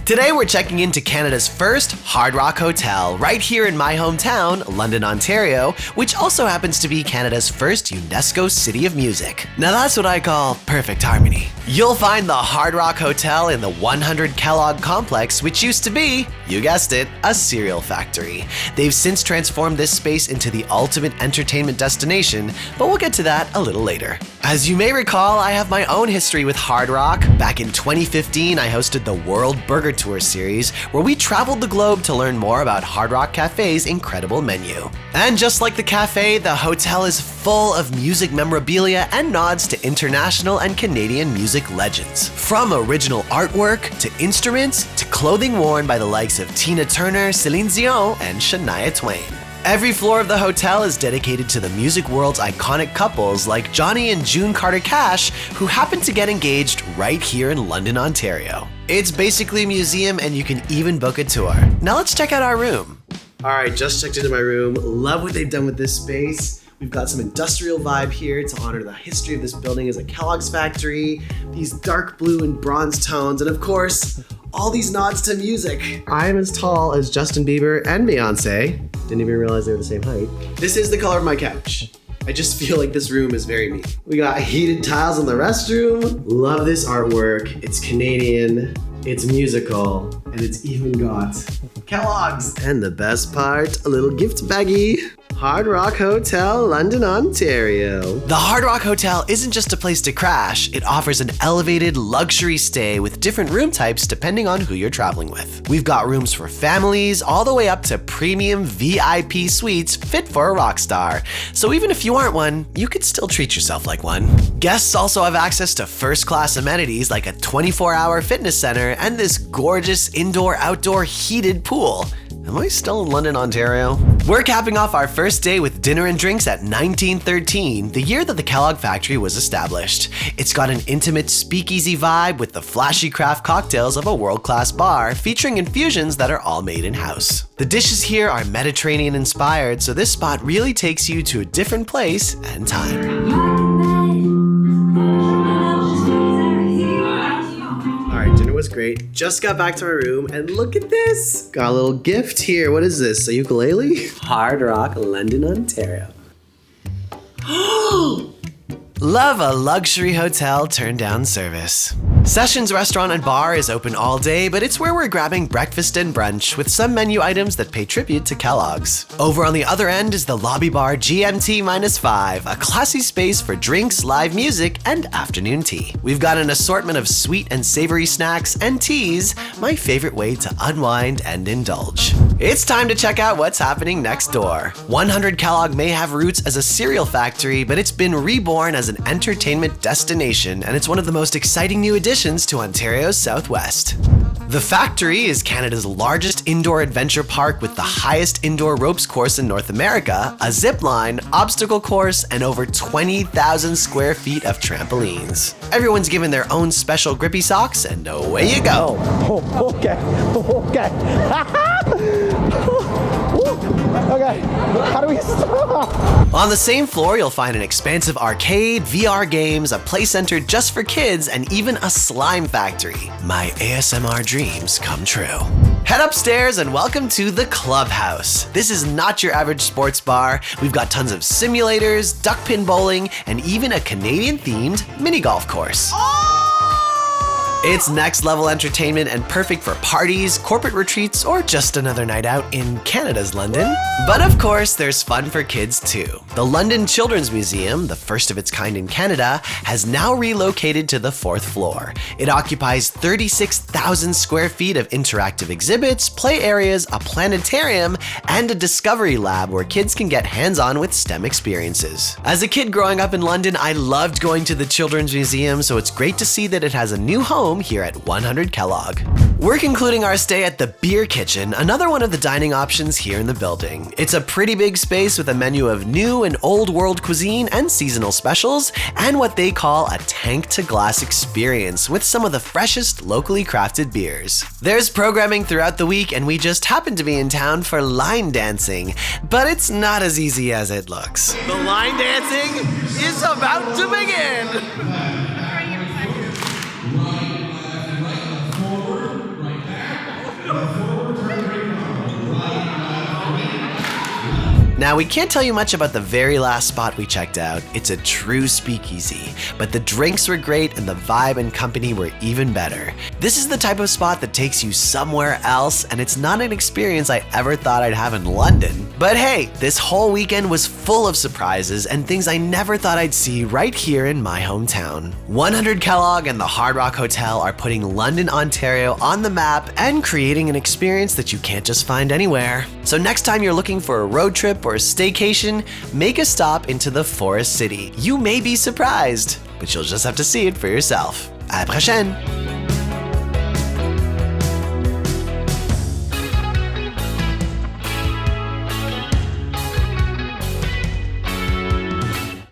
Today we're checking into Canada's first Hard Rock Hotel right here in my hometown, London, Ontario, which also happens to be Canada's first UNESCO City of Music. Now that's what I call perfect harmony. You'll find the Hard Rock Hotel in the 100 Kellogg complex, which used to be, you guessed it, a cereal factory. They've since transformed this space into the ultimate entertainment destination, but we'll get to that a little later. As you may recall, I have my own history with Hard Rock. Back in 2015, I hosted the World Burger Tour series, where we traveled the globe to learn more about Hard Rock Cafe's incredible menu. And just like the cafe, the hotel is full of music memorabilia and nods to international and Canadian music legends. From original artwork, to instruments, to clothing worn by the likes of Tina Turner, Celine Dion, and Shania Twain. Every floor of the hotel is dedicated to the music world's iconic couples like Johnny and June Carter Cash, who happened to get engaged right here in London, Ontario. It's basically a museum and you can even book a tour. Now let's check out our room. All right, just checked into my room. Love what they've done with this space. We've got some industrial vibe here to honor the history of this building as a Kellogg's factory, these dark blue and bronze tones, and of course, all these nods to music. I'm as tall as Justin Bieber and Beyonce. Didn't even realize they were the same height. This is the color of my couch. I just feel like this room is very me. We got heated tiles in the restroom. Love this artwork. It's Canadian, it's musical, and it's even got Kellogg's. And the best part, a little gift baggie. Hard Rock Hotel, London, Ontario. The Hard Rock Hotel isn't just a place to crash. It offers an elevated luxury stay with different room types depending on who you're traveling with. We've got rooms for families all the way up to premium VIP suites fit for a rock star. So even if you aren't one, you could still treat yourself like one. Guests also have access to first-class amenities like a 24-hour fitness center and this gorgeous indoor-outdoor heated pool. Am I still in London, Ontario? We're capping off our first day with dinner and drinks at 1913, the year that the Kellogg factory was established. It's got an intimate speakeasy vibe with the flashy craft cocktails of a world-class bar, featuring infusions that are all made in-house. The dishes here are Mediterranean inspired, so this spot really takes you to a different place and time. Dinner was great. Just got back to my room and look at this. Got a little gift here. What is this? A ukulele? Hard Rock, London, Ontario. Love a luxury hotel turn-down service. Sessions Restaurant and Bar is open all day, but it's where we're grabbing breakfast and brunch with some menu items that pay tribute to Kellogg's. Over on the other end is the lobby bar GMT-5, a classy space for drinks, live music, and afternoon tea. We've got an assortment of sweet and savory snacks and teas, my favorite way to unwind and indulge. It's time to check out what's happening next door. 100 Kellogg may have roots as a cereal factory, but it's been reborn as an entertainment destination, and it's one of the most exciting new additions to Ontario's southwest. The factory is Canada's largest indoor adventure park with the highest indoor ropes course in North America, a zip line, obstacle course, and over 20,000 square feet of trampolines. Everyone's given their own special grippy socks, and away you go. Oh, okay. Okay, how do we stop? On the same floor, you'll find an expansive arcade, VR games, a play center just for kids, and even a slime factory. My ASMR dreams come true. Head upstairs and welcome to the Clubhouse. This is not your average sports bar. We've got tons of simulators, duck pin bowling, and even a Canadian-themed mini golf course. It's next level entertainment and perfect for parties, corporate retreats, or just another night out in Canada's London. But of course, there's fun for kids too. The London Children's Museum, the first of its kind in Canada, has now relocated to the 4th floor. It occupies 36,000 square feet of interactive exhibits, play areas, a planetarium, and a discovery lab where kids can get hands-on with STEM experiences. As a kid growing up in London, I loved going to the Children's Museum, so it's great to see that it has a new home here at 100 Kellogg. We're concluding our stay at the Beer Kitchen, another one of the dining options here in the building. It's a pretty big space with a menu of new and old world cuisine and seasonal specials, and what they call a tank to glass experience with some of the freshest locally crafted beers. There's programming throughout the week, and we just happened to be in town for line dancing, but it's not as easy as it looks. The line dancing is about to begin! Now, we can't tell you much about the very last spot we checked out. It's a true speakeasy, but the drinks were great and the vibe and company were even better. This is the type of spot that takes you somewhere else, and it's not an experience I ever thought I'd have in London. But hey, this whole weekend was full of surprises and things I never thought I'd see right here in my hometown. 100 Kellogg and the Hard Rock Hotel are putting London, Ontario on the map and creating an experience that you can't just find anywhere. So next time you're looking for a road trip or a staycation, make a stop into the Forest City. You may be surprised, but you'll just have to see it for yourself. À la prochaine!